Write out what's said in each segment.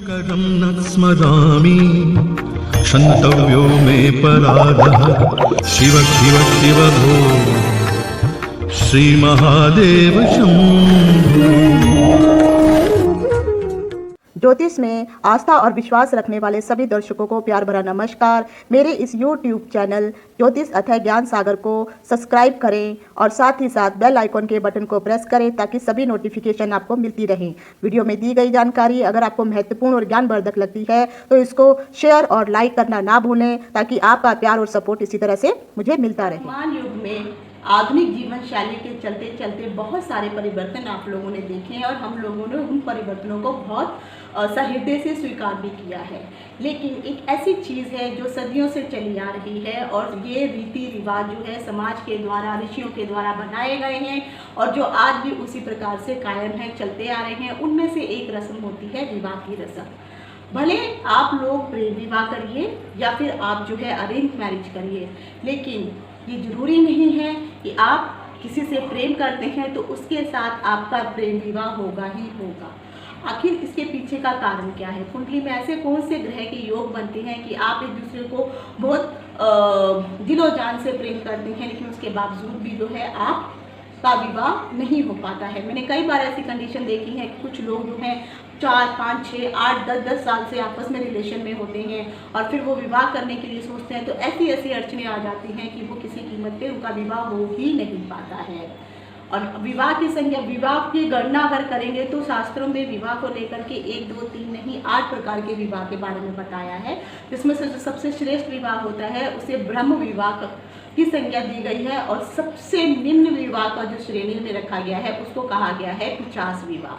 शङ्करं न स्मरामि क्षन्तव्यो मे पराधः शिव शिव शिव भो श्रीमहादेव शम्भो। ज्योतिष में आस्था और विश्वास रखने वाले सभी दर्शकों को प्यार भरा नमस्कार। मेरे इस YouTube चैनल ज्योतिष अथय ज्ञान सागर को सब्सक्राइब करें और साथ ही साथ बेल आइकॉन के बटन को प्रेस करें ताकि सभी नोटिफिकेशन आपको मिलती रहें। वीडियो में दी गई जानकारी अगर आपको महत्वपूर्ण और ज्ञानवर्धक लगती है तो इसको शेयर और लाइक करना ना भूलें ताकि आपका प्यार और सपोर्ट इसी तरह से मुझे मिलता रहे। वर्तमान युग में आधुनिक जीवन शैली के चलते चलते बहुत सारे परिवर्तन आप लोगों ने देखे हैं और हम लोगों ने उन परिवर्तनों को बहुत सहृदय से स्वीकार भी किया है। लेकिन एक ऐसी चीज़ है जो सदियों से चली आ रही है और ये रीति रिवाज जो है समाज के द्वारा ऋषियों के द्वारा बनाए गए हैं और जो आज भी उसी प्रकार से कायम है, चलते आ रहे हैं। उनमें से एक रस्म होती है विवाह की रस्म। भले आप लोग प्रेम विवाह करिए या फिर आप जो है अरेंज मैरिज करिए, लेकिन ये जरूरी नहीं है कि आप किसी से प्रेम करते हैं तो उसके साथ आपका प्रेम विवाह होगा ही होगा। आखिर इसके पीछे का कारण क्या है? कुंडली में ऐसे कौन से ग्रह के योग बनते हैं कि आप एक दूसरे को बहुत दिलो जान से प्रेम करते हैं लेकिन उसके बावजूद भी जो है आपका विवाह नहीं हो पाता है। मैंने कई बार ऐसी कंडीशन देखी है कि कुछ लोग जो हैं 4, 5, 6, 8, 10 साल से आपस में रिलेशन में होते हैं और फिर वो विवाह करने के लिए सोचते हैं तो ऐसी ऐसी अड़चनें आ जाती हैं कि वो किसी कीमत पे उनका विवाह हो ही नहीं पाता है। और विवाह की संख्या, विवाह की गणना अगर करेंगे तो शास्त्रों में विवाह को लेकर के 1, 2, 3 नहीं 8 प्रकार के विवाह के बारे में बताया है, जिसमें से जो सबसे श्रेष्ठ विवाह होता है उसे ब्रह्म विवाह की संज्ञा दी गई है और सबसे निम्न विवाह का जो श्रेणी में रखा गया है उसको कहा गया है 50 विवाह।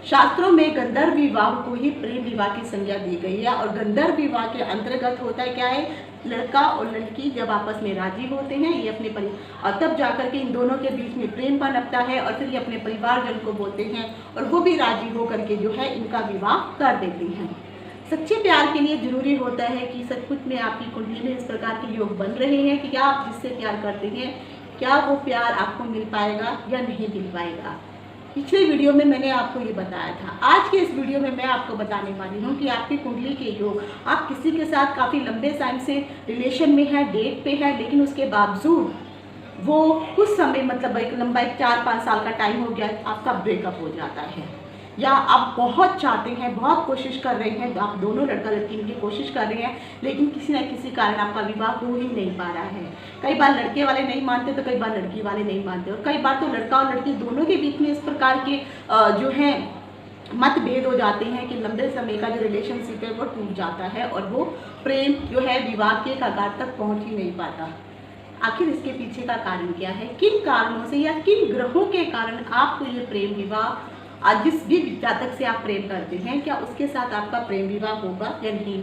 शास्त्रों में गंधर्व विवाह को ही प्रेम विवाह की संज्ञा दी गई है और गंधर्व विवाह के अंतर्गत होता है क्या है, लड़का और लड़की जब आपस में राजी होते हैं ये अपने और तब जाकर के इन दोनों के बीच में प्रेम पनपता है और फिर ये अपने परिवारजन को बोलते हैं और वो भी राजी होकर के जो है इनका विवाह कर देते हैं। सच्चे प्यार के लिए जरूरी होता है कि सचमुच में आपकी कुंडली में इस प्रकार के योग बन रहे हैं कि क्या आप जिससे प्यार करते हैं क्या वो प्यार आपको मिल पाएगा या नहीं मिल पाएगा। पिछले वीडियो में मैंने आपको ये बताया था। आज के इस वीडियो में मैं आपको बताने वाली हूँ कि आपकी कुंडली के योग, आप किसी के साथ काफ़ी लंबे टाइम से रिलेशन में है, डेट पे है, लेकिन उसके बावजूद वो कुछ समय मतलब एक लंबा 4-5 साल का टाइम हो गया आपका ब्रेकअप हो जाता है, या आप बहुत चाहते हैं, बहुत कोशिश कर रहे हैं, आप दोनों लड़का लड़की की कोशिश कर रहे हैं लेकिन किसी न किसी कारण आपका विवाह हो ही नहीं पा रहा है। कई बार लड़के वाले नहीं मानते तो कई बार लड़की वाले नहीं मानते और कई बार तो लड़का और लड़की दोनों के बीच में इस प्रकार के जो है मतभेद हो जाते हैं कि लंबे समय का जो रिलेशनशिप है वो टूट जाता है और वो प्रेम जो है विवाह के कगार तक पहुँच ही नहीं पाता। आखिर इसके पीछे का कारण क्या है? किन कारणों से या किन ग्रहों के कारण आपको ये प्रेम विवाह, आज जिस भी जातक से आप प्रेम करते हैं क्या उसके साथ आपका प्रेम विवाह होगा या नहीं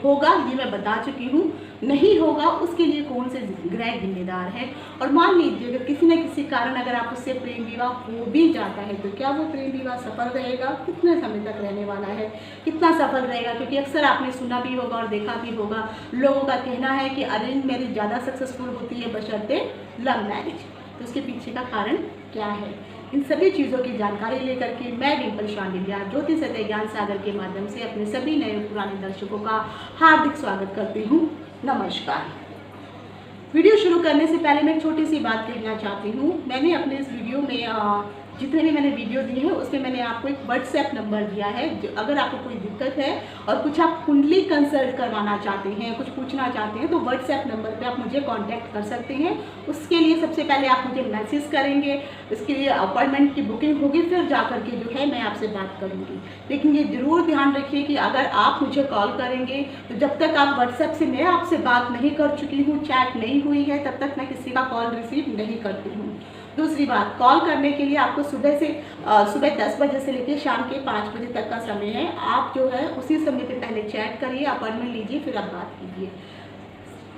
होगा, ये मैं बता चुकी हूँ। नहीं होगा उसके लिए कौन से ग्रह जिम्मेदार है। और मान लीजिए अगर किसी न किसी कारण अगर आप उससे प्रेम विवाह हो भी जाता है तो क्या वो प्रेम विवाह सफल रहेगा, कितने समय तक रहने वाला है, कितना सफल रहेगा। क्योंकि अक्सर आपने सुना भी होगा और देखा भी होगा, लोगों का कहना है कि अरेंज मैरिज ज़्यादा सक्सेसफुल होती है बशर्ते लव मैरिज। तो उसके पीछे का कारण क्या है? इन सभी चीज़ों की जानकारी लेकर के मैं डिम्पल शांडिल्या ज्योतिष अथय ज्ञान सागर के माध्यम से अपने सभी नए पुराने दर्शकों का हार्दिक स्वागत करती हूँ। नमस्कार। वीडियो शुरू करने से पहले मैं एक छोटी सी बात कहना चाहती हूँ। मैंने अपने इस वीडियो में जितने भी मैंने वीडियो दिए हैं उसमें मैंने आपको एक व्हाट्सएप नंबर दिया है। अगर आपको कोई दिक्कत है और कुछ आप कुंडली कंसल्ट करवाना चाहते हैं, कुछ पूछना चाहते हैं तो व्हाट्सएप नंबर पे आप मुझे कांटेक्ट कर सकते हैं। उसके लिए सबसे पहले आप मुझे मैसेज करेंगे, इसके लिए अपॉइंटमेंट की बुकिंग होगी, फिर जा कर के जो है मैं आपसे बात करूँगी। लेकिन ये ज़रूर ध्यान रखिए कि अगर आप मुझे कॉल करेंगे तो जब तक आप व्हाट्सएप से मैं आपसे बात नहीं कर चुकी हूँ, चैट नहीं हुई है, तब तक मैं किसी का कॉल रिसीव नहीं करती हूँ। दूसरी बात, कॉल करने के लिए आपको सुबह 10 बजे से लेकर शाम के 5 बजे तक का समय है। आप जो है उसी समय पे पहले चैट करिए, अपॉइंटमेंट लीजिए, फिर आप बात कीजिए।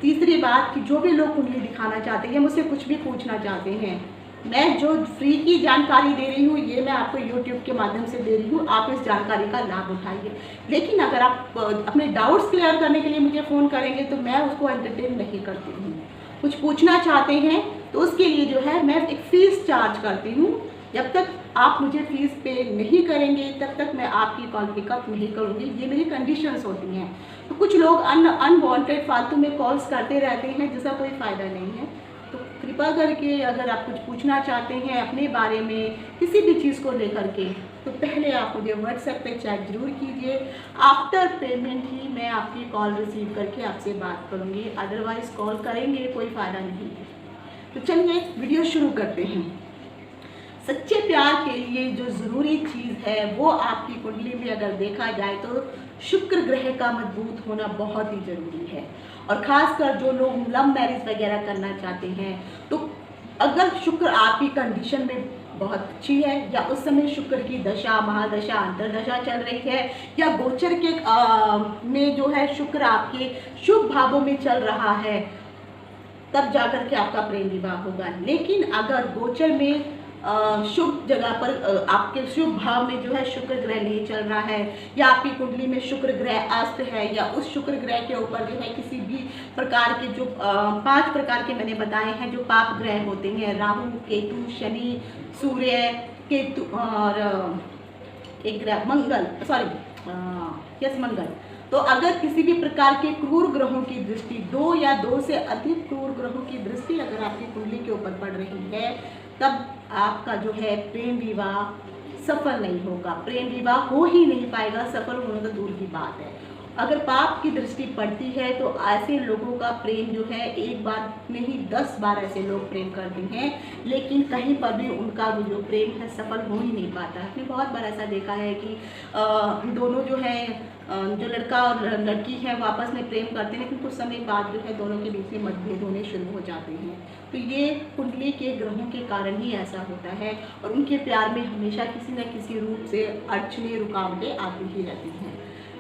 तीसरी बात कि जो भी लोग कुंडली दिखाना चाहते हैं, मुझसे कुछ भी पूछना चाहते हैं, मैं जो फ्री की जानकारी दे रही हूँ ये मैं आपको YouTube के माध्यम से दे रही हूँ, आप इस जानकारी का लाभ उठाइए। लेकिन अगर आप अपने डाउट्स क्लियर करने के लिए मुझे फ़ोन करेंगे तो मैं उसको एंटरटेन नहीं करती हूँ। कुछ पूछना चाहते हैं तो उसके लिए जो है मैं एक फीस चार्ज करती हूँ। जब तक आप मुझे फ़ीस पे नहीं करेंगे तब तक मैं आपकी कॉल पिकअप नहीं करूँगी। ये मेरी कंडीशंस होती हैं। तो कुछ लोग अनवांटेड फालतू में कॉल्स करते रहते हैं जिसका कोई फ़ायदा नहीं है। तो कृपा करके अगर आप कुछ पूछना चाहते हैं अपने बारे में किसी भी चीज़ को लेकर के, तो पहले आप मुझे व्हाट्सएप पे चैट ज़रूर कीजिए। आफ्टर पेमेंट ही मैं आपकी कॉल रिसीव करके आपसे बात करूँगी, अदरवाइज़ कॉल करेंगे कोई फ़ायदा नहीं है। तो चलिए वीडियो शुरू करते हैं। सच्चे प्यार के लिए जो ज़रूरी चीज़ है वो आपकी कुंडली में अगर देखा जाए तो शुक्र ग्रह का मजबूत होना बहुत ही ज़रूरी है। और ख़ासकर जो लोग लव मैरिज वगैरह करना चाहते हैं, तो अगर शुक्र आपकी कंडीशन में बहुत अच्छी है या उस समय शुक्र की दशा, महादशा, अंतरदशा चल रही है या गोचर के में जो है शुक्र आपके शुभ भावों में चल रहा है, तब जाकर के आपका प्रेम विवाह होगा। लेकिन अगर गोचर में शुभ जगह पर आपके शुभ भाव में जो है शुक्र ग्रह नहीं चल रहा है या आपकी कुंडली में शुक्र ग्रह अस्त है या उस शुक्र ग्रह के ऊपर जो है किसी भी प्रकार के जो 5 प्रकार के मैंने बताए हैं जो पाप ग्रह होते हैं, राहु, केतु, शनि, सूर्य, केतु और एक ग्रह मंगल, मंगल। तो अगर किसी भी प्रकार के क्रूर ग्रहों की दृष्टि, 2 या 2 से अधिक क्रूर ग्रहों की दृष्टि अगर आपकी कुंडली के ऊपर पड़ रही है, तब आपका जो है प्रेम विवाह सफल नहीं होगा। प्रेम विवाह हो ही नहीं पाएगा, सफल होना तो दूर की बात है। अगर पाप की दृष्टि पड़ती है तो ऐसे लोगों का प्रेम जो है एक बार नहीं 10 बार ऐसे लोग प्रेम करते हैं, लेकिन कहीं पर भी उनका वो जो प्रेम है सफल हो ही नहीं पाता है। हमने बहुत बार ऐसा देखा है कि दोनों जो है जो लड़का और लड़की है वो आपस में प्रेम करते हैं, लेकिन कुछ समय बाद जो है दोनों के बीच में मतभेद होने शुरू हो जाते हैं। तो ये कुंडली के ग्रहों के कारण ही ऐसा होता है और उनके प्यार में हमेशा किसी न किसी रूप से अड़चने, रुकावटें आती ही रहती हैं।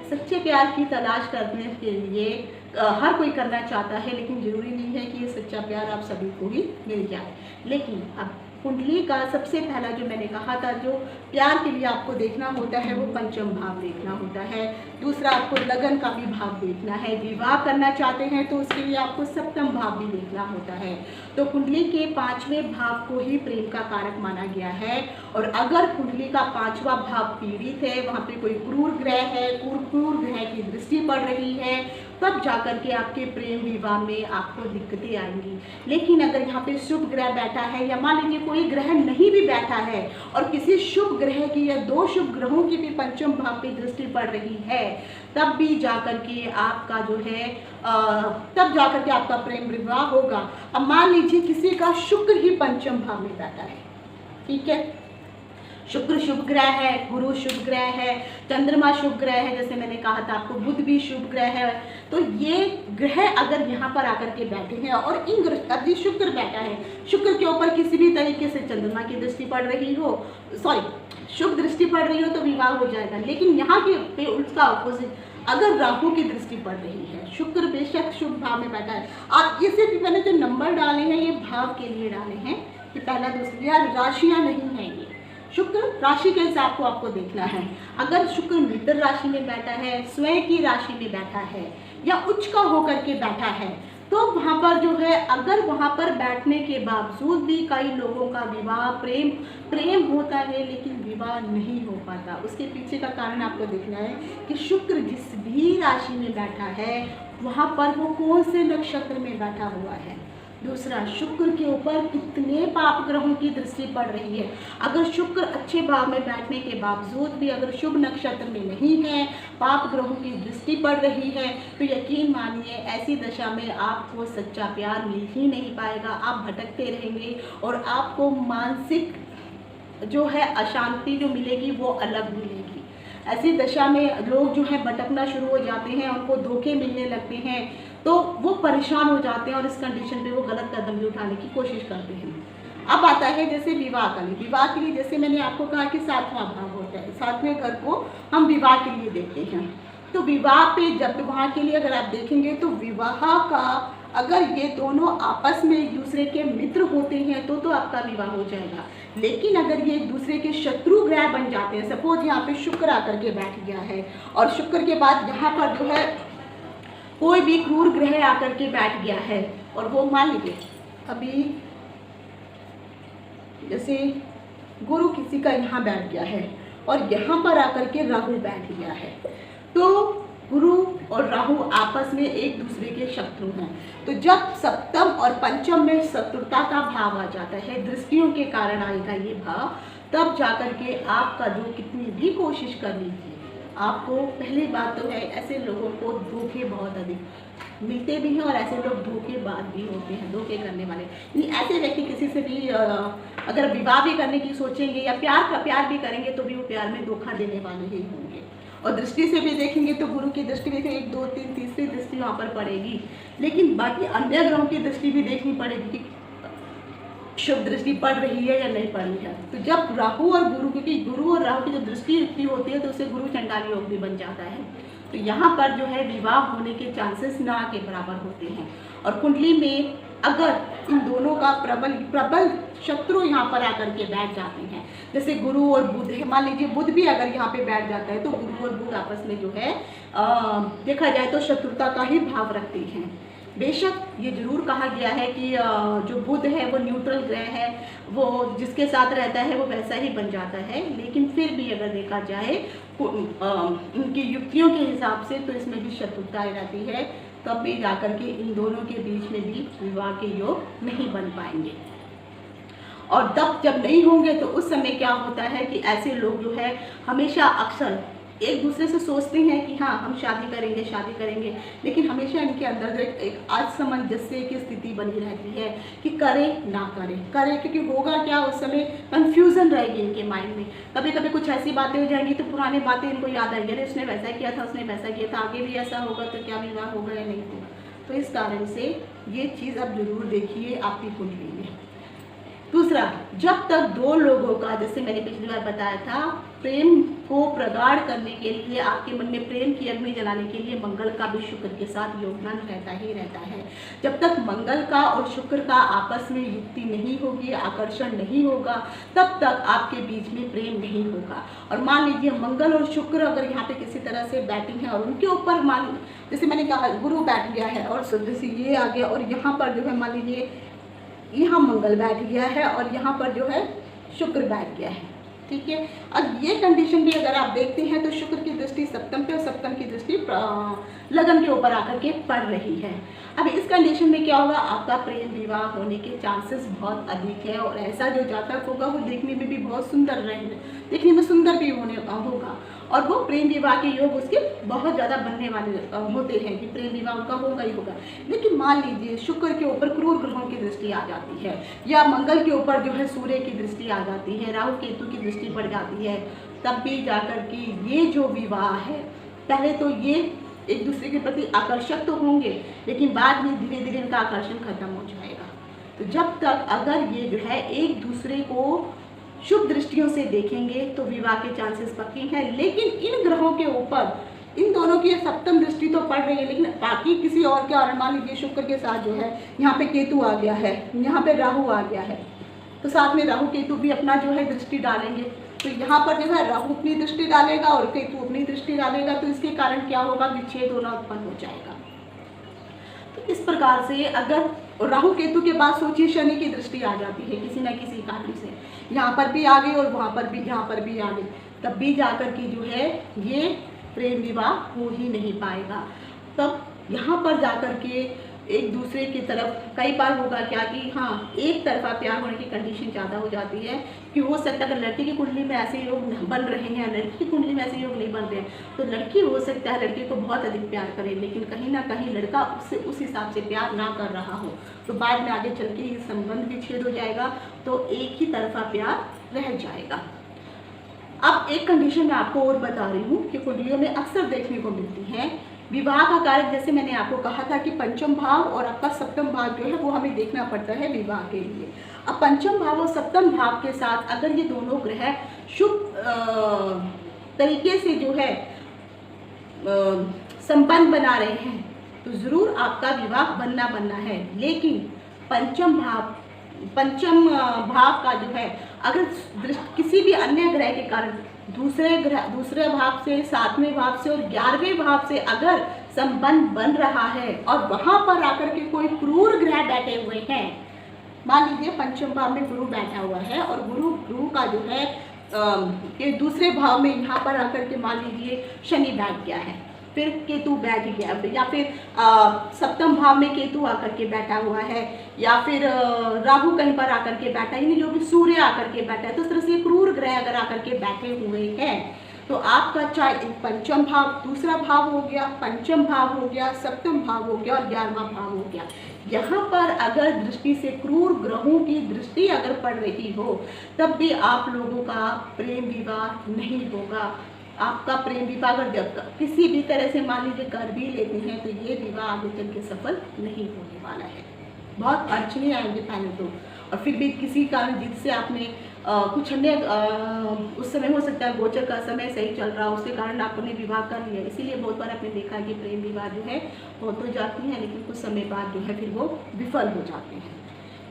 सच्चे प्यार की तलाश करने के लिए हर कोई करना चाहता है, लेकिन ज़रूरी नहीं है कि ये सच्चा प्यार आप सभी को ही मिल जाए। लेकिन अब कुंडली का सबसे पहला जो मैंने कहा था, जो प्यार के लिए आपको देखना होता है वो पंचम भाव देखना होता है। दूसरा, आपको लगन का भी भाव देखना है। विवाह करना चाहते हैं तो उसके लिए आपको सप्तम भाव भी देखना होता है। तो कुंडली के 5वें भाव को ही प्रेम का कारक माना गया है। और अगर कुंडली का 5वां भाव पीड़ित है, वहाँ पे कोई क्रूर ग्रह है, क्रूर ग्रह की दृष्टि पड़ रही है, तब जाकर के आपके प्रेम विवाह में आपको दिक्कतें आएंगी। लेकिन अगर यहाँ पे शुभ ग्रह बैठा है या मान लीजिए कोई ग्रह नहीं भी बैठा है और किसी शुभ ग्रह की या 2 शुभ ग्रहों की भी पंचम भाव पे दृष्टि पड़ रही है, तब भी जाकर के आपका जो है तब जाकर के आपका प्रेम विवाह होगा। अब मान लीजिए किसी का शुक्र ही पंचम भाव में बैठा है, ठीक है, शुक्र शुभ ग्रह है, गुरु शुभ ग्रह है, चंद्रमा शुभ ग्रह है, जैसे मैंने कहा था आपको बुध भी शुभ ग्रह है। तो ये ग्रह अगर यहाँ पर आकर के बैठे हैं और इन अभी शुक्र बैठा है, शुक्र के ऊपर किसी भी तरीके से चंद्रमा की दृष्टि पड़ रही हो, शुभ दृष्टि पड़ रही हो तो विवाह हो जाएगा। लेकिन यहाँ के पे उसका ऑपोजिट, अगर राहु की दृष्टि पड़ रही है, शुक्र बेशक शुभ भाव में बैठा है, आप इसे भी मैंने जो नंबर डाले हैं ये भाव के लिए डाले हैं कि पहला दूसरा, राशियाँ नहीं हैं ये, शुक्र राशि के हिसाब को आपको देखना है। अगर शुक्र मित्र राशि में बैठा है, स्वयं की राशि में बैठा है या उच्च का होकर के बैठा है, तो वहाँ पर जो है अगर वहाँ पर बैठने के बावजूद भी कई लोगों का विवाह प्रेम होता है लेकिन विवाह नहीं हो पाता, उसके पीछे का कारण आपको देखना है कि शुक्र जिस भी राशि में बैठा है वहाँ पर वो कौन से नक्षत्र में बैठा हुआ है। दूसरा, शुक्र के ऊपर कितने पाप ग्रहों की दृष्टि पड़ रही है। अगर शुक्र अच्छे भाव में बैठने के बावजूद भी अगर शुभ नक्षत्र में नहीं है, पाप ग्रहों की दृष्टि पड़ रही है, तो यकीन मानिए ऐसी दशा में आपको सच्चा प्यार मिल ही नहीं पाएगा। आप भटकते रहेंगे और आपको मानसिक जो है अशांति जो मिलेगी वो अलग मिलेगी। ऐसी दशा में लोग जो है भटकना शुरू हो जाते हैं, उनको धोखे मिलने लगते हैं, तो वो परेशान हो जाते हैं और इस कंडीशन पे वो गलत कदम भी उठाने की कोशिश करते हैं। अब आता है जैसे विवाह के लिए, जैसे मैंने आपको कहा कि 7वां भाव होता है, 7वें घर को हम विवाह के लिए देखते हैं। तो विवाह पे जब विवाह के लिए अगर आप देखेंगे तो विवाह का अगर ये दोनों आपस में एक दूसरे के मित्र होते हैं तो आपका विवाह हो जाएगा। लेकिन अगर ये एक दूसरे के शत्रु ग्रह बन जाते हैं, सपोज यहाँ पे शुक्र आकर के बैठ गया है और शुक्र के बाद यहाँ पर जो है कोई भी क्रूर ग्रह आकर के बैठ गया है और वो मान लीजिए अभी जैसे गुरु किसी का यहाँ बैठ गया है और यहाँ पर आकर के राहु बैठ गया है, तो गुरु और राहु आपस में एक दूसरे के शत्रु हैं। तो जब सप्तम और पंचम में शत्रुता का भाव आ जाता है, दृष्टियों के कारण आएगा ये भाव, तब जाकर के आपका जो कितनी भी कोशिश कर लीजिए, आपको पहली बात तो है ऐसे लोगों को धोखे बहुत अधिक मिलते भी हैं और ऐसे लोग धोखेबाज भी होते हैं, धोखे करने वाले। यानी ऐसे व्यक्ति किसी से भी अगर विवाह भी करने की सोचेंगे या प्यार भी करेंगे तो भी वो प्यार में धोखा देने वाले ही होंगे। और दृष्टि से भी देखेंगे तो गुरु की दृष्टि भी 1, 2, 3 तीसरी दृष्टि वहाँ पर पड़ेगी, लेकिन बाकी अन्य ग्रहों की दृष्टि भी देखनी पड़ेगी कि शुभ दृष्टि पड़ रही है या नहीं पड़ रही है। तो जब राहु और गुरु, क्योंकि गुरु और राहु की जब दृष्टि युक्ति होती है तो उससे गुरु चंडाल योग भी बन जाता है, तो यहाँ पर जो है विवाह होने के चांसेस ना के बराबर होते हैं। और कुंडली में अगर इन दोनों का प्रबल शत्रु यहाँ पर आकर के बैठ जाते हैं, जैसे गुरु और बुध है, मान लीजिए बुध भी अगर यहाँ पे बैठ जाता है तो गुरु और बुध आपस में जो है देखा जाए तो शत्रुता का ही भाव रखते हैं। बेशक ये जरूर कहा गया है कि जो बुध है वो न्यूट्रल ग्रह है, वो जिसके साथ रहता है वो वैसा ही बन जाता है, लेकिन फिर भी अगर देखा जाए उनकी युक्तियों के हिसाब से तो इसमें भी शत्रुता रहती है, तब भी जाकर के इन दोनों के बीच में भी विवाह के योग नहीं बन पाएंगे। और तब जब नहीं होंगे तो उस समय क्या होता है कि ऐसे लोग जो है हमेशा अक्सर एक दूसरे से सोचते हैं कि हाँ हम शादी करेंगे, लेकिन हमेशा इनके अंदर एक असमंजस्य की स्थिति बनी रहती है कि करें ना करें, क्योंकि होगा क्या, उस समय कंफ्यूजन रहेगी इनके माइंड में। कभी कभी कुछ ऐसी बातें हो जाएंगी तो पुरानी बातें इनको याद आएंगी, अरे उसने वैसा किया था, आगे भी ऐसा होगा तो क्या विवाह होगा या नहीं होगा। तो इस कारण से ये चीज़ अब जरूर देखिए आपकी कुंडली में। दूसरा, जब तक दो लोगों का, जैसे मैंने पिछली बार बताया था, प्रेम को प्रगाढ़ करने के लिए, आपके मन में प्रेम की अग्नि जलाने के लिए मंगल का भी शुक्र के साथ योगदान रहता ही रहता है। जब तक मंगल का और शुक्र का आपस में युक्ति नहीं होगी, आकर्षण नहीं होगा, तब तक आपके बीच में प्रेम नहीं होगा। और मान लीजिए मंगल और शुक्र अगर यहाँ पे किसी तरह से बैटिंग है और उनके ऊपर मान, जैसे मैंने कहा गुरु बैठ गया है और जैसे ये आ गया और यहाँ पर जो है मान लीजिए यहाँ मंगल बैठ गया है और यहाँ पर जो है शुक्र बैठ गया है, ठीक है। अब ये कंडीशन भी अगर आप देखते हैं तो शुक्र की दृष्टि सप्तम पे और सप्तम की दृष्टि लगन के ऊपर आकर के पड़ रही है। अब इस कंडीशन में क्या होगा, आपका प्रेम विवाह होने के चांसेस बहुत अधिक है और ऐसा जो जातक होगा वो देखने में भी बहुत सुंदर रहेगा, देखने में सुंदर भी होगा और वो प्रेम विवाह के योग उसके बहुत ज़्यादा बनने वाले होते हैं कि प्रेम विवाह उनका होगा ही होगा। लेकिन मान लीजिए शुक्र के ऊपर क्रूर ग्रहों की दृष्टि आ जाती है या मंगल के ऊपर जो है सूर्य की दृष्टि आ जाती है, राहु केतु की दृष्टि पड़ जाती है, तब भी जाकर के ये जो विवाह है, पहले तो ये एक दूसरे के प्रति आकर्षक तो होंगे लेकिन बाद में धीरे धीरे इनका आकर्षण खत्म हो जाएगा। तो जब तक अगर ये जो है एक दूसरे को शुभ दृष्टियों से देखेंगे तो विवाह के चांसेस पक्के हैं। लेकिन इन ग्रहों के ऊपर इन दोनों की सप्तम दृष्टि तो पड़ रही है, लेकिन बाकी किसी और के कारण, मान लीजिए शुक्र के साथ जो है यहाँ पे केतु आ गया है, यहाँ पे राहु आ गया है, तो साथ में राहु केतु भी अपना जो है दृष्टि डालेंगे, तो यहाँ पर जो है राहु अपनी दृष्टि डालेगा और केतु अपनी दृष्टि डालेगा, तो इसके कारण क्या होगा, विच्छेद होना उत्पन्न हो जाएगा। तो इस प्रकार से अगर राहु केतु के बाद सोचिए शनि की दृष्टि आ जाती है किसी न किसी कारण से, यहाँ पर भी आ गई और वहाँ पर भी, यहाँ पर भी आ गई, तब भी जाकर के जो है ये प्रेम विवाह हो ही नहीं पाएगा। तब यहाँ पर जाकर के एक दूसरे की तरफ कई बार होगा क्या कि हाँ एक तरफा प्यार होने की कंडीशन ज़्यादा हो जाती है कि हो सकता है अगर लड़के की कुंडली में ऐसे योग बन रहे हैं, लड़की की कुंडली में ऐसे योग नहीं बन रहे हैं, तो लड़की हो सकता है लड़के को बहुत अधिक प्यार करे, लेकिन कहीं ना कहीं लड़का उससे उस हिसाब से प्यार ना कर रहा हो, तो बाद में आगे चल के संबंध विच्छेद हो जाएगा, तो एक ही तरफा प्यार रह जाएगा। अब एक कंडीशन मैं आपको और बता रही हूँ कि कुंडलियों में अक्सर देखने को मिलती है, विवाह का कारक जैसे मैंने आपको कहा था कि पंचम भाव और आपका सप्तम भाव जो है वो हमें देखना पड़ता है विवाह के लिए। अब पंचम भाव और सप्तम भाव के साथ अगर ये दोनों ग्रह शुभ तरीके से जो है संबंध बना रहे हैं तो ज़रूर आपका विवाह बनना है। लेकिन पंचम भाव का जो है अगर किसी भी अन्य ग्रह के कारण दूसरे भाव से, 7वें भाव से और 11वें भाव से अगर संबंध बन रहा है और वहां पर आकर के कोई क्रूर ग्रह बैठे हुए हैं मान लीजिए पंचम भाव में गुरु बैठा हुआ है और गुरु का जो है के दूसरे भाव में यहाँ पर आकर के मान लीजिए शनि बैठ गया है, फिर केतु बैठ गया, या फिर सप्तम भाव में केतु आकर के बैठा हुआ है, या फिर राहु कहीं पर आकर के बैठा है, यानी जो भी सूर्य आकर के बैठा है, तो इस तरह से क्रूर ग्रह अगर आकर के बैठे हुए हैं तो आपका चाहे पंचम भाव दूसरा भाव हो गया, पंचम भाव हो गया, सप्तम भाव हो गया और 11वां भाव हो गया, यहाँ पर अगर दृष्टि से क्रूर ग्रहों की दृष्टि अगर पड़ रही हो तब भी आप लोगों का प्रेम विवाह नहीं होगा। आपका प्रेम विवाह अगर किसी भी तरह से मान लीजिए कर भी लेते हैं तो ये विवाह आगे चल के सफल नहीं होने वाला है, बहुत अड़चने आएंगे पहले तो, और फिर भी किसी कारण जिससे आपने कुछ अन्य उस समय हो सकता है गोचर का समय सही चल रहा, उसके कारण आपने विवाह कर लिया, इसीलिए बहुत बार आपने देखा कि प्रेम विवाह जो है हो तो जाती हैं लेकिन कुछ समय बाद जो है फिर वो विफल हो जाते हैं।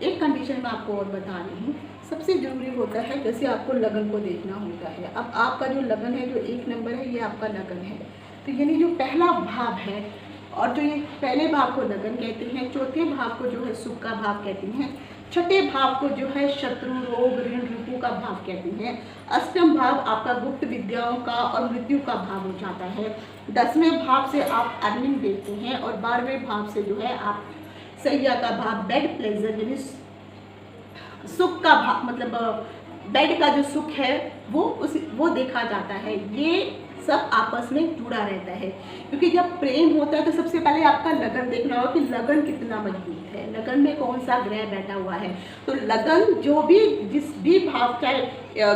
एक कंडीशन मैं आपको और बता रही हूँ, सबसे जरूरी होता है जैसे आपको लगन को देखना होता है। अब आपका जो लगन है, जो 1 नंबर है, ये आपका लगन है, तो यानी जो पहला भाव है और जो ये पहले भाव को लगन कहते हैं, चौथे भाव को जो है सुख का भाव कहते हैं, छठे भाव को जो है शत्रु रोग ऋण रिपु का भाव कहते हैं, अष्टम भाव आपका गुप्त विद्याओं का और मृत्यु का भाव हो जाता है, 10वें भाव से आप अर्निंग देखते हैं और 12वें भाव से जो है आप सैया का भाव बेड प्लेजर यानी सुख का भाव, मतलब बेड का जो सुख है वो देखा जाता है। ये सब आपस में जुड़ा रहता है, क्योंकि जब प्रेम होता है तो सबसे पहले आपका लगन देखना होगा कि लगन कितना मजबूत है, लगन में कौन सा ग्रह बैठा हुआ है। तो लगन जो भी जिस भी भाव, चाहे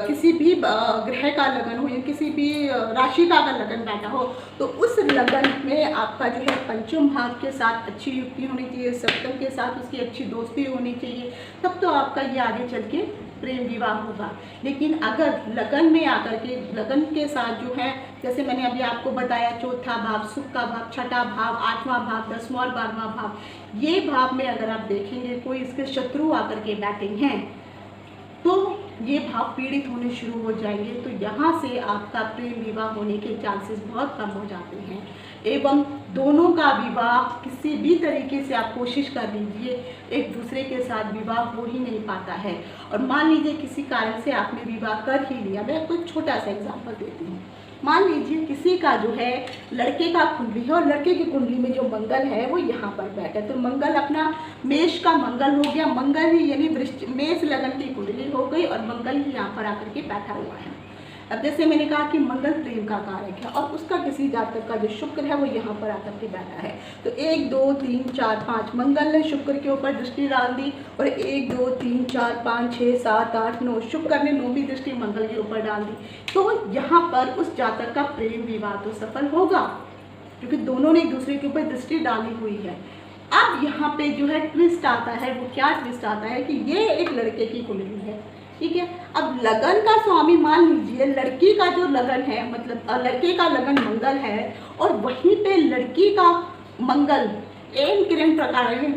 किसी भी ग्रह का लगन हो या किसी भी राशि का अगर लगन बैठा हो, तो उस लगन में आपका जो है पंचम भाव के साथ अच्छी युक्ति होनी चाहिए, सप्तम के साथ उसकी अच्छी दोस्ती होनी चाहिए, तब तो आपका ये आगे चल के प्रेम विवाह होगा। लेकिन अगर लगन में आकर के लगन के साथ जो है, जैसे मैंने अभी आपको बताया, चौथा भाव सुख का भाव, छठा भाव, 8वां भाव, 10वां और 12वां भाव, ये भाव में अगर आप देखेंगे कोई इसके शत्रु आकर के बैठे हैं तो ये भाव पीड़ित होने शुरू हो जाएंगे, तो यहाँ से आपका प्रेम विवाह होने के चांसेस बहुत कम हो जाते हैं। एवं दोनों का विवाह किसी भी तरीके से आप कोशिश कर लीजिए, एक दूसरे के साथ विवाह हो ही नहीं पाता है। और मान लीजिए किसी कारण से आपने विवाह कर ही लिया, मैं आपको एक छोटा सा एग्जांपल देती हूँ। मान लीजिए किसी का जो है लड़के का कुंडली है और लड़के की कुंडली में जो मंगल है वो यहाँ पर बैठा है, तो मंगल अपना मेष का मंगल हो गया, मंगल ही यानी मेष लगन की कुंडली हो गई और मंगल ही यहाँ पर आकर के बैठा हुआ है। अब जैसे मैंने कहा कि मंगल प्रेम का कारक है और उसका किसी जातक का जो शुक्र है वो यहाँ पर आकर के बैठा है, तो 1 2 3 4 5 मंगल ने शुक्र के ऊपर दृष्टि डाल दी और 1 2 3 4 5 6 7 8 9 शुक्र ने 9वीं दृष्टि मंगल के ऊपर डाल दी, तो यहाँ पर उस जातक का प्रेम विवाह तो सफल होगा क्योंकि दोनों ने एक दूसरे के ऊपर दृष्टि डाली हुई है। अब यहाँ पे जो है ट्विस्ट आता है, वो क्या ट्विस्ट आता है कि ये एक लड़के की कुंडली है, ठीक है। अब लगन का स्वामी मान लीजिए लड़की का जो लगन है, मतलब लड़के का लगन मंगल है और वहीं पे लड़की का मंगल एन किरण प्रकार है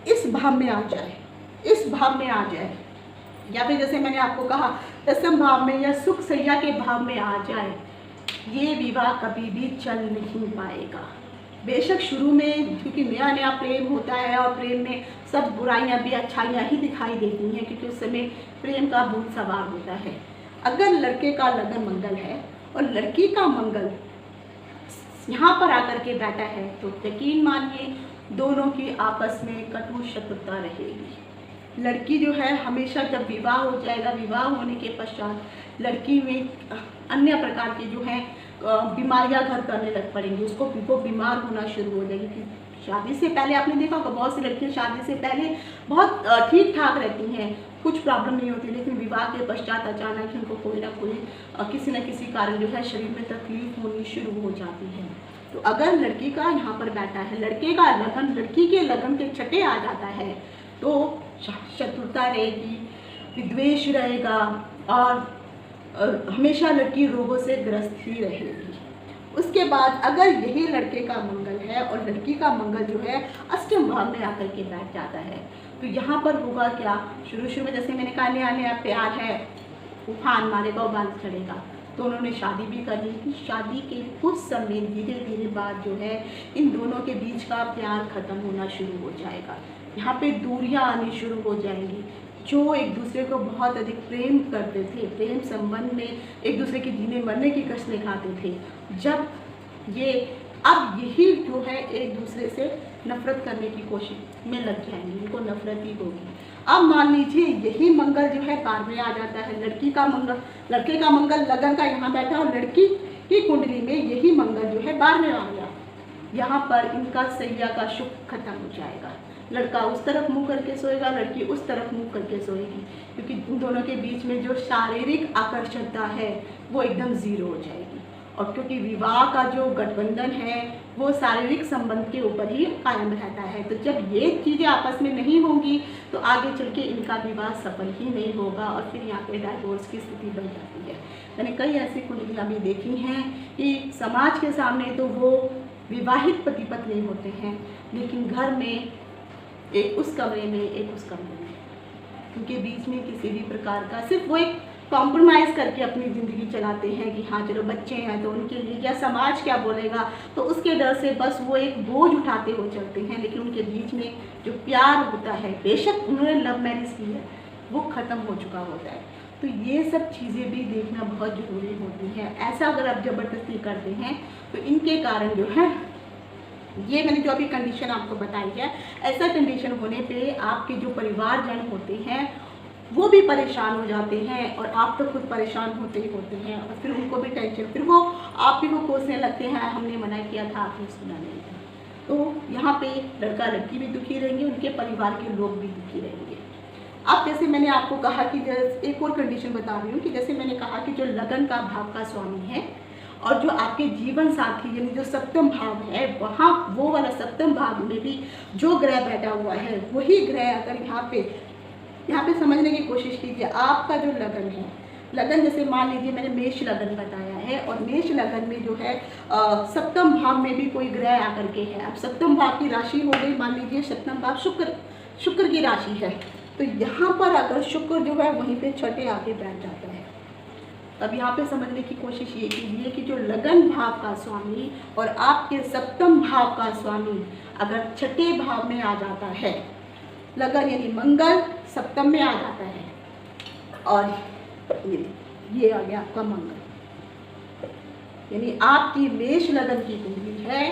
इस भाव में आ जाए, इस भाव में आ जाए, या फिर जैसे मैंने आपको कहा 10वें भाव में या सुख सैया के भाव में आ जाए, ये विवाह कभी भी चल नहीं पाएगा। बेशक शुरू में क्योंकि नया नया प्रेम होता है और प्रेम में सब बुराइयां भी अच्छाइयां ही दिखाई देती हैं, क्योंकि उस समय प्रेम का भूत सवार होता है। अगर लड़के का लगन मंगल है और लड़की का मंगल यहाँ पर आकर के बैठा है तो यकीन मानिए दोनों की आपस में कटु शत्रुता रहेगी। लड़की जो है हमेशा जब विवाह हो जाएगा, विवाह होने के पश्चात लड़की में अन्य प्रकार की जो है बीमारियां घर करने लग पड़ेंगी, उसको बीमार होना शुरू हो जाएगी। कि शादी से पहले आपने देखा होगा बहुत सी लड़कियां शादी से पहले बहुत ठीक ठाक रहती हैं, कुछ प्रॉब्लम नहीं होती, लेकिन विवाह के पश्चात अचानक ही उनको कोई ना कोई किसी न किसी कारण जो है शरीर में तकलीफ होनी शुरू हो जाती है। तो अगर लड़की का यहाँ पर बैठा है, लड़के का लगन लड़की के लगन के छठे आ जाता है तो शत्रुता रहेगी, विद्वेष रहेगा और हमेशा लड़की रोगों से ग्रस्त ही रहेगी। उसके बाद अगर यही लड़के का मंगल है और लड़की का मंगल जो है अष्टम भाव में आकर के बैठ जाता है तो यहाँ पर होगा क्या, शुरू में जैसे मैंने कहा नया नया प्यार है, उफान मारेगा, उबाल चढ़ेगा, दोनों ने शादी भी कर ली थी। शादी के कुछ समय धीरे धीरे बाद जो है इन दोनों के बीच का प्यार ख़त्म होना शुरू हो जाएगा। यहाँ पे दूरियां आनी शुरू हो जाएंगी। जो एक दूसरे को बहुत अधिक प्रेम करते थे, प्रेम संबंध में एक दूसरे की जीने मरने की कसमें खाते थे, जब ये अब यही जो है एक दूसरे से नफरत करने की कोशिश में लग जाएंगे, इनको नफरत ही होगी। अब मान लीजिए यही मंगल जो है कार में आ जाता है, लड़की का मंगल, लड़के का मंगल लगन का यहाँ बैठा और लड़की की कुंडली में यही मंगल जो है 12वें आ गया। यहाँ पर इनका सैया का सुख खत्म हो जाएगा। लड़का उस तरफ मुंह करके सोएगा, लड़की उस तरफ मुंह करके सोएगी, क्योंकि इन दोनों के बीच में जो शारीरिक आकर्षणता है वो एकदम ज़ीरो हो जाएगी। और क्योंकि विवाह का जो गठबंधन है वो शारीरिक संबंध के ऊपर ही कायम रहता है, तो जब ये चीज़ें आपस में नहीं होंगी तो आगे चल के इनका विवाह सफल ही नहीं होगा और फिर यहाँ पे डाइवोर्स की स्थिति बन जाती है। मैंने कई ऐसी कुंडलियाँ भी देखी हैं कि समाज के सामने तो वो विवाहित पति पत्नी होते हैं, लेकिन घर में एक उस कमरे में एक उस कमरे में, उनके बीच में किसी भी प्रकार का, सिर्फ वो एक कॉम्प्रोमाइज़ करके अपनी ज़िंदगी चलाते हैं कि हाँ चलो बच्चे हैं तो उनके लिए क्या समाज क्या बोलेगा, तो उसके डर से बस वो एक बोझ उठाते हुए चलते हैं। लेकिन उनके बीच में जो प्यार होता है, बेशक उन्होंने लव मैरिज की है, वो ख़त्म हो चुका होता है। तो ये सब चीज़ें भी देखना बहुत ज़रूरी होती हैं। ऐसा अगर आप ज़बरदस्ती करते हैं तो इनके कारण जो है, ये मैंने जो अभी कंडीशन आपको बताई है, ऐसा कंडीशन होने पे आपके जो परिवारजन होते हैं वो भी परेशान हो जाते हैं और आप तो खुद परेशान होते ही होते हैं, और फिर उनको भी टेंशन, फिर वो आप ही को कोसने लगते हैं, हमने मना किया था आपने सुना नहीं था। तो यहाँ पे लड़का लड़की भी दुखी रहेंगे, उनके परिवार के लोग भी दुखी रहेंगे। अब जैसे मैंने आपको कहा कि एक और कंडीशन बता रही हूँ कि जैसे मैंने कहा कि जो लगन का भाव का स्वामी है और जो आपके जीवन साथी यानी जो सप्तम भाव है, वहाँ वो वाला सप्तम भाव में भी जो ग्रह बैठा हुआ है वही ग्रह अगर यहाँ पे समझने की कोशिश कीजिए। आपका जो लगन है, लगन जैसे मान लीजिए मैंने मेष लगन बताया है, और मेष लगन में जो है सप्तम भाव में भी कोई ग्रह आकर के है। अब सप्तम भाव की राशि हो गई, मान लीजिए सप्तम भाव शुक्र की राशि है, तो यहाँ पर अगर शुक्र जो है वहीं पे छठे आके बैठ जाता है। तब यहाँ पे समझने की कोशिश ये कीजिए कि जो लगन भाव का स्वामी और आपके सप्तम भाव का स्वामी अगर छठे भाव में आ जाता है, लगन यानी मंगल सप्तम में आ जाता है, और ये आ गया आपका मंगल, यानी आपकी मेष लगन की कुंडली है,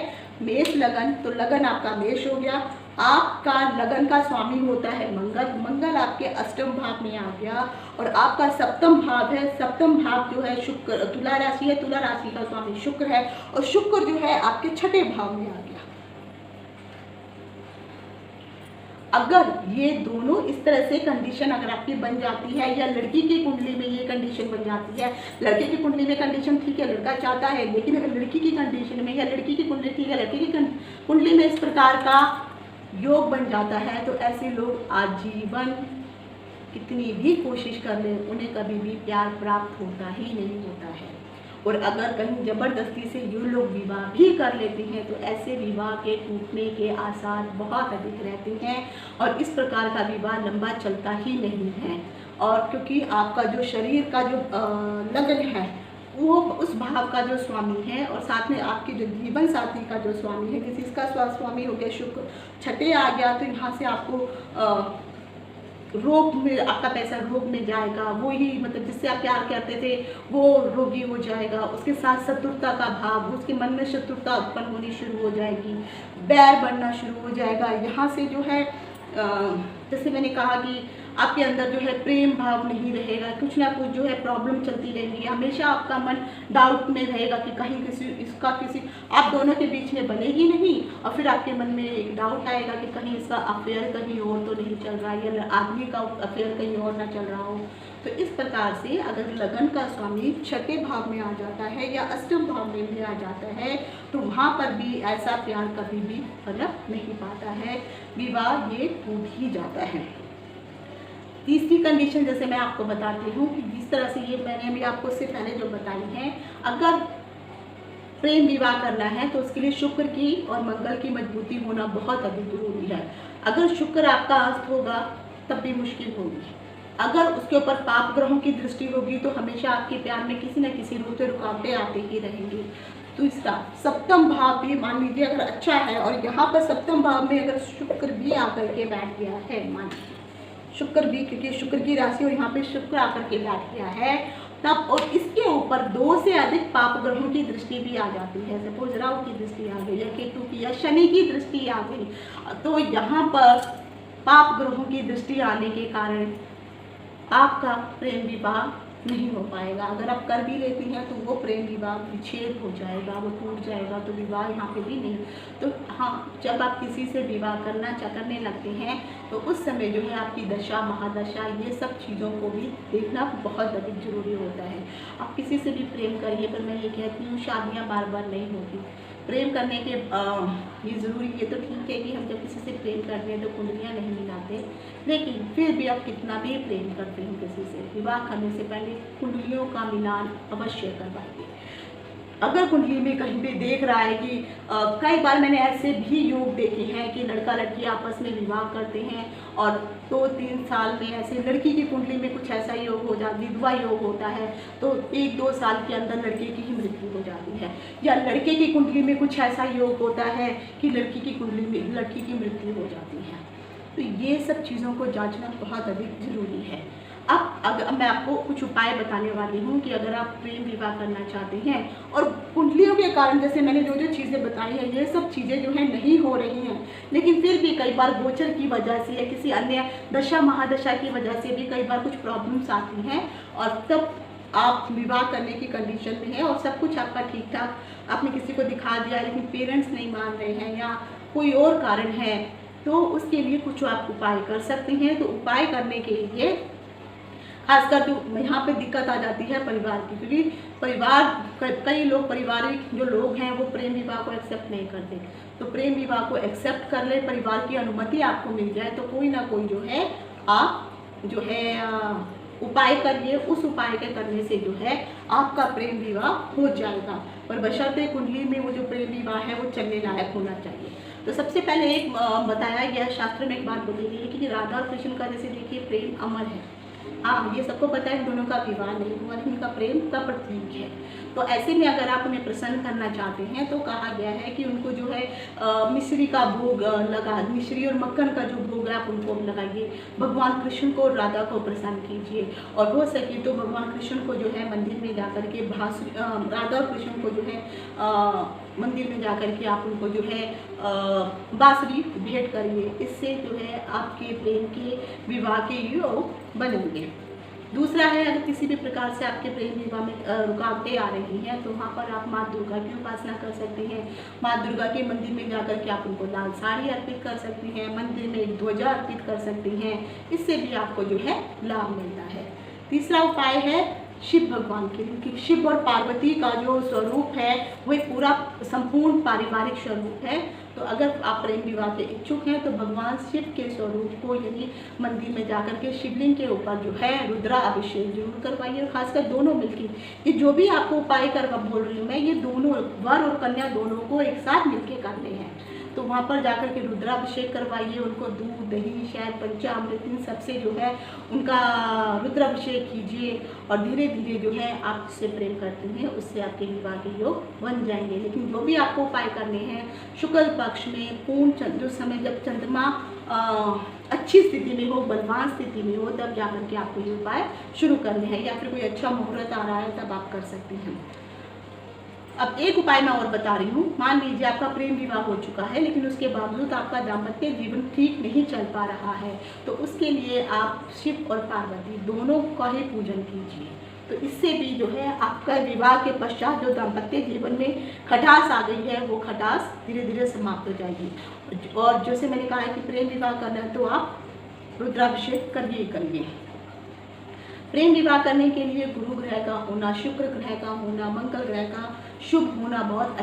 मेष लगन, तो लगन आपका मेष हो गया, आपका लगन का स्वामी होता है मंगल, मंगल आपके अष्टम भाव में आ गया, और आपका सप्तम भाव है, सप्तम भाव जो है शुक्र, तुला राशि है, तुला राशि का स्वामी शुक्र है, और शुक्र जो है आपके छठे भाव में आ गया। अगर ये दोनों इस तरह से कंडीशन अगर आपकी बन जाती है, या लड़की की कुंडली में ये कंडीशन बन जाती है, लड़के की कुंडली में कंडीशन ठीक है, लड़का चाहता है, लेकिन अगर लड़की की कंडीशन में या लड़की की कुंडली ठीक है, लड़के की कुंडली में इस प्रकार का योग बन जाता है, तो ऐसे लोग आजीवन कितनी भी कोशिश कर ले उन्हें कभी भी प्यार प्राप्त होता ही नहीं होता है। और अगर कहीं ज़बरदस्ती से ये लोग विवाह भी कर लेते हैं तो ऐसे विवाह के टूटने के आसार बहुत अधिक रहते हैं, और इस प्रकार का विवाह लंबा चलता ही नहीं है। और क्योंकि आपका जो शरीर का जो लगन है वो उस भाव का जो स्वामी है, और साथ में आपके जो जीवन साथी का जो स्वामी है, किसी इसका स्वामी हो गया शुक्र, छठे आ गया, तो यहाँ से आपको रोग में, आपका पैसा रोग में जाएगा, वो ही मतलब जिससे आप प्यार करते थे वो रोगी हो जाएगा। उसके साथ शत्रुता का भाव, उसके मन में शत्रुता उत्पन्न होनी शुरू हो जाएगी, बैर बनना शुरू हो जाएगा। यहाँ से जो है जैसे मैंने कहा कि आपके अंदर जो है प्रेम भाव नहीं रहेगा, कुछ ना कुछ जो है प्रॉब्लम चलती रहेगी, हमेशा आपका मन डाउट में रहेगा कि कहीं किसी आप दोनों के बीच में बनेगी नहीं, और फिर आपके मन में एक डाउट आएगा कि कहीं इसका अफेयर कहीं और तो नहीं चल रहा, या आदमी का अफेयर कहीं और ना चल रहा हो। तो इस प्रकार से अगर लगन का स्वामी छठे भाव में आ जाता है या अष्टम भाव में भी आ जाता है, तो वहाँ पर भी ऐसा प्यार कभी भी पनप नहीं पाता है, विवाह ये टूट ही जाता है। तीसरी कंडीशन जैसे मैं आपको बताती हूँ कि जिस तरह से ये मैंने अभी आपको इससे पहले जो बताई है, अगर प्रेम विवाह करना है तो उसके लिए शुक्र की और मंगल की मजबूती होना बहुत अधिक जरूरी है। अगर शुक्र आपका अस्त होगा तब भी मुश्किल होगी, अगर उसके ऊपर पाप ग्रहों की दृष्टि होगी तो हमेशा आपके प्यार में किसी न किसी रूप से रुकावटें आती ही रहेंगी। दूसरा, सप्तम भाव भी मान लीजिए अगर अच्छा है और यहाँ पर सप्तम भाव में अगर शुक्र भी आकर के बैठ गया है, मान शुक्र भी, क्योंकि शुक्र की राशि और यहाँ पे शुक्र आकर के बैठ गया है तब, और इसके ऊपर 2 से अधिक पाप ग्रहों की दृष्टि भी आ जाती है, सपोज राहु की दृष्टि आ गई या केतु की या शनि की दृष्टि आ गई, तो यहाँ पर पाप ग्रहों की दृष्टि आने के कारण आपका प्रेम विवाह नहीं हो पाएगा। अगर आप कर भी लेती हैं तो वो प्रेम विवाह विच्छेद हो जाएगा, वो टूट जाएगा, तो विवाह यहाँ पे भी नहीं। तो हाँ, जब आप किसी से विवाह करने लगते हैं तो उस समय जो है आपकी दशा महादशा ये सब चीज़ों को भी देखना बहुत अधिक जरूरी होता है। आप किसी से भी प्रेम करिए, पर मैं ये कहती हूँ शादियाँ बार बार नहीं होती। प्रेम करने के ये ज़रूरी, ये तो ठीक है कि हम जब किसी से प्रेम करते हैं तो कुंडलियाँ नहीं मिलाते, लेकिन फिर भी आप कितना भी प्रेम करते हैं किसी से, विवाह करने से पहले कुंडलियों का मिलान अवश्य करवाइए। अगर कुंडली में कहीं पे देख रहा है कि कई बार मैंने ऐसे भी योग देखे हैं कि लड़का लड़की आपस में विवाह करते हैं और 2-3 साल में ऐसे लड़की की कुंडली में कुछ ऐसा योग हो जाता, विधवा योग होता है, तो 1-2 साल के अंदर लड़के की ही मृत्यु हो जाती है, या लड़के की कुंडली में कुछ ऐसा योग होता है कि लड़की की कुंडली में लड़की की मृत्यु हो जाती है। तो ये सब चीज़ों को जांचना बहुत अधिक जरूरी है। अब अगर मैं आपको कुछ उपाय बताने वाली हूँ कि अगर आप प्रेम विवाह करना चाहते हैं और कुंडलियों के कारण, जैसे मैंने जो जो चीज़ें बताई हैं, ये सब चीज़ें जो है नहीं हो रही हैं, लेकिन फिर भी कई बार गोचर की वजह से या किसी अन्य दशा महादशा की वजह से भी कई बार कुछ प्रॉब्लम्स आती हैं, और तब आप विवाह करने की कंडीशन में है और सब कुछ आपका ठीक ठाक, आपने किसी को दिखा दिया लेकिन पेरेंट्स नहीं मान रहे हैं या कोई और कारण है, तो उसके लिए कुछ आप उपाय कर सकते हैं। तो उपाय करने के लिए खासकर जो यहाँ पे दिक्कत आ जाती है परिवार की, क्योंकि परिवार, कई लोग, पारिवारिक जो लोग हैं वो प्रेम विवाह को एक्सेप्ट नहीं करते। तो प्रेम विवाह को एक्सेप्ट कर ले, परिवार की अनुमति आपको मिल जाए, तो कोई ना कोई जो है आप जो है उपाय करिए। उस उपाय के करने से जो है आपका प्रेम विवाह हो जाएगा, पर बशर्ते कुंडली में वो जो प्रेम विवाह है वो चलने लायक होना चाहिए। तो सबसे पहले एक बताया गया, शास्त्र में एक बात बोली गई है कि राधा और कृष्ण का जैसे देखिए प्रेम अमर है। हाँ, ये सबको पता है दोनों का विवाह नहीं हुआ, लेकिन उनका प्रेम का प्रतीक है। तो ऐसे में अगर आप उन्हें प्रसन्न करना चाहते हैं तो कहा गया है कि उनको जो है मिश्री का भोग लगा, मिश्री और मक्खन का जो भोग है आप उनको लगाइए। भगवान कृष्ण को और राधा को प्रसन्न कीजिए, और हो सके तो भगवान कृष्ण को जो है मंदिर में जाकर के राधा और कृष्ण को जो है मंदिर में जाकर के आप उनको जो है बांसुरी भेंट करिए। इससे जो है आपके प्रेम के विवाह के योग बनेंगे। दूसरा है, अगर किसी भी प्रकार से आपके प्रेम विवाह में रुकावटें आ रही हैं तो वहाँ पर आप माँ दुर्गा की उपासना कर सकते हैं। माँ दुर्गा के मंदिर में जाकर के आप उनको लाल साड़ी अर्पित कर सकते हैं, मंदिर में एक ध्वजा अर्पित कर सकते हैं, इससे भी आपको जो है लाभ मिलता है। तीसरा उपाय है शिव भगवान के लिए, कि शिव और पार्वती का जो स्वरूप है वो एक पूरा संपूर्ण पारिवारिक स्वरूप है। तो अगर आप प्रेम विवाह के इच्छुक हैं तो भगवान शिव के स्वरूप को यानी मंदिर में जाकर के शिवलिंग के ऊपर जो है रुद्रा अभिषेक जरूर करवाइए, और खासकर दोनों मिलकर, ये जो भी आपको उपाय करवा बोल रही हूँ मैं, ये दोनों वर और कन्या दोनों को एक साथ मिलकर करने हैं। तो वहाँ पर जाकर के रुद्राभिषेक करवाइए, उनको दूध दही शहद पंचामृत इन सबसे जो है उनका रुद्राभिषेक कीजिए, और धीरे धीरे जो है आप जिससे प्रेम करते हैं उससे आपके विवाह के योग बन जाएंगे। लेकिन जो भी आपको उपाय करने हैं शुक्ल पक्ष में पूर्ण जो समय जब चंद्रमा अच्छी स्थिति में हो, बलवान स्थिति में हो, तब जाकर के आपको ये उपाय शुरू करने हैं, या फिर कोई अच्छा मुहूर्त आ रहा है तब आप कर सकते हैं। अब एक उपाय मैं और बता रही हूँ। मान लीजिए आपका प्रेम विवाह हो चुका है लेकिन उसके बावजूद आपका दाम्पत्य जीवन ठीक नहीं चल पा रहा है, तो उसके लिए आप शिव और पार्वती दोनों का ही पूजन कीजिए। तो इससे भी जो है आपका विवाह के पश्चात जो दाम्पत्य जीवन में खटास आ गई है वो खटास धीरे धीरे समाप्त हो जाएगी। और जैसे मैंने कहा है कि प्रेम विवाह करना है तो आप रुद्राभिषेक करिए। प्रेम विवाह करने के लिए गुरु ग्रह का होना, शुक्र ग्रह का होना, मंगल ग्रह का शुभ होना बहुत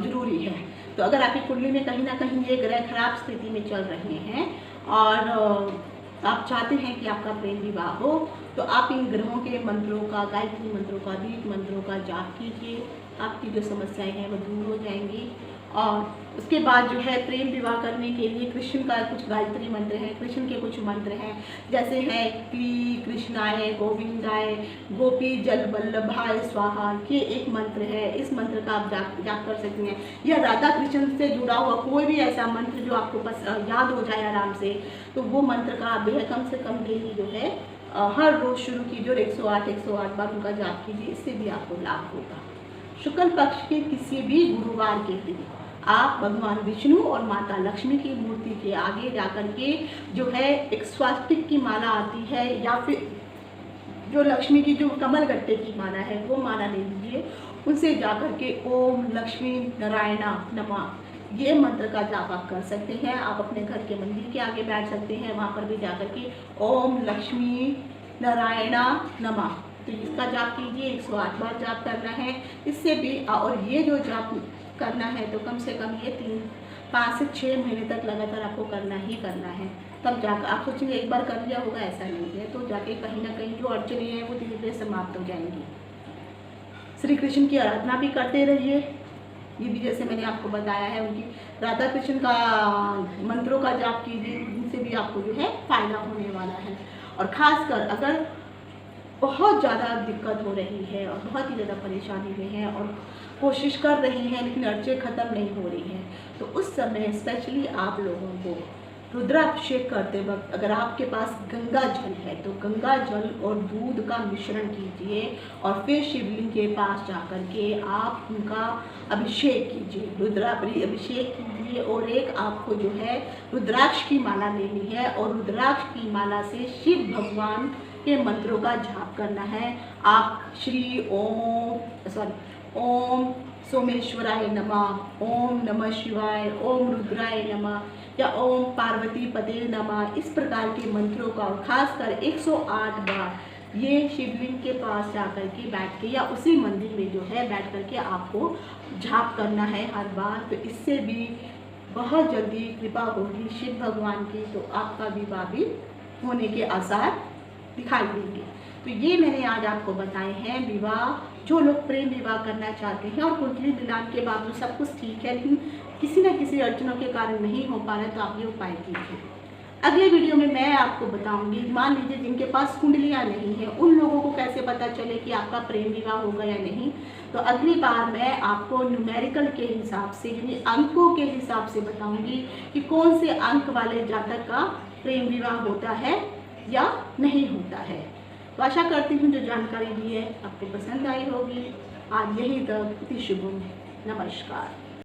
जरूरी है। तो अगर आपकी कुंडली में कहीं ना कहीं ये ग्रह खराब स्थिति में चल रहे हैं और आप चाहते हैं कि आपका प्रेम विवाह हो, तो आप इन ग्रहों के मंत्रों का, गायत्री मंत्रों का, दीप मंत्रों का जाप कीजिए। आपकी जो समस्याएं हैं वो दूर हो जाएंगी और उसके बाद जो है प्रेम विवाह करने के लिए कृष्ण का कुछ गायत्री मंत्र है, कृष्ण के कुछ मंत्र हैं, जैसे है क्ली कृष्णाय गोविंदाय गोपी जल वल्लभाय स्वाहा, ये एक मंत्र है। इस मंत्र का आप जाप कर सकते हैं। या राधा कृष्ण से जुड़ा हुआ कोई भी ऐसा मंत्र जो आपको याद हो जाए आराम से, तो वो मंत्र का आप कम से कम डेली जो है हर रोज़ शुरू कीजिए और 108 बार उनका जाप कीजिए, इससे भी आपको लाभ होगा। शुक्ल पक्ष के किसी भी गुरुवार के दिन आप भगवान विष्णु और माता लक्ष्मी की मूर्ति के आगे जाकर के जो है एक स्वास्तिक की माला आती है, या फिर जो लक्ष्मी की जो कमल गट्टे की माला है वो माला ले लीजिए। उनसे जाकर के ओम लक्ष्मी नारायणा नमः ये मंत्र का जाप आप कर सकते हैं। आप अपने घर के मंदिर के आगे बैठ सकते हैं, वहाँ पर भी जाकर के ओम लक्ष्मी नारायणा नमः, तो इसका जाप कीजिए। 108 बार जाप करना है। इससे भी और ये जो जाप करना है तो कम से कम ये 5 से 6 महीने तक लगातार आपको करना ही करना है। तब जाकर आप सोचेंगे एक बार कर लिया होगा, ऐसा नहीं है। तो जाके कहीं ना कहीं जो अड़चने हैं वो धीरे धीरे समाप्त हो जाएंगी। श्री कृष्ण की आराधना भी करते रहिए। ये भी जैसे मैंने आपको बताया है, उनकी राधा कृष्ण का मंत्रों का जाप कीजिए, इनसे भी आपको जो है फायदा होने वाला है। और ख़ासकर अगर बहुत ज़्यादा दिक्कत हो रही है और बहुत ही ज़्यादा परेशानी में है और कोशिश कर रहे हैं लेकिन अड़चन ख़त्म नहीं हो रही है, तो उस समय स्पेशली आप लोगों को रुद्राभिषेक करते वक्त अगर आपके पास गंगा जल है तो गंगा जल और दूध का मिश्रण कीजिए और फिर शिवलिंग के पास जाकर के आप उनका अभिषेक कीजिए, रुद्राभिषेक कीजिए। और एक आपको जो है रुद्राक्ष की माला लेनी है और रुद्राक्ष की माला से शिव भगवान के मंत्रों का जाप करना है। आप श्री ओम सोमेश्वराय नमः, ओम नमः शिवाय, ओम रुद्राय नमः या ओम पार्वती पते नमः, इस प्रकार के मंत्रों का खासकर 108 बार ये शिवलिंग के पास जाकर के बैठ के या उसी मंदिर में जो है बैठ कर के आपको जाप करना है हर बार। तो इससे भी बहुत जल्दी कृपा होगी शिव भगवान की, तो आपका विवाह भी होने के आसार दिखाई देंगे। तो ये मैंने आज आपको बताए हैं विवाह, जो लोग प्रेम विवाह करना चाहते हैं और कुंडली मिलान के बावजूद सब कुछ ठीक है लेकिन किसी न किसी अड़चनों के कारण नहीं हो पा रहा है, तो आप ये उपाय कीजिए। अगले वीडियो में मैं आपको बताऊंगी, मान लीजिए जिनके पास कुंडलियाँ नहीं है उन लोगों को कैसे पता चले कि आपका प्रेम विवाह होगा या नहीं। तो अगली बार मैं आपको न्यूमेरिकल के हिसाब से यानी अंकों के हिसाब से बताऊंगी कि कौन से अंक वाले जातक का प्रेम विवाह होता है या नहीं होता है। तो आशा करती हूँ जो जानकारी दी है आपको पसंद आई होगी। आज यही तक, शुभम, नमस्कार।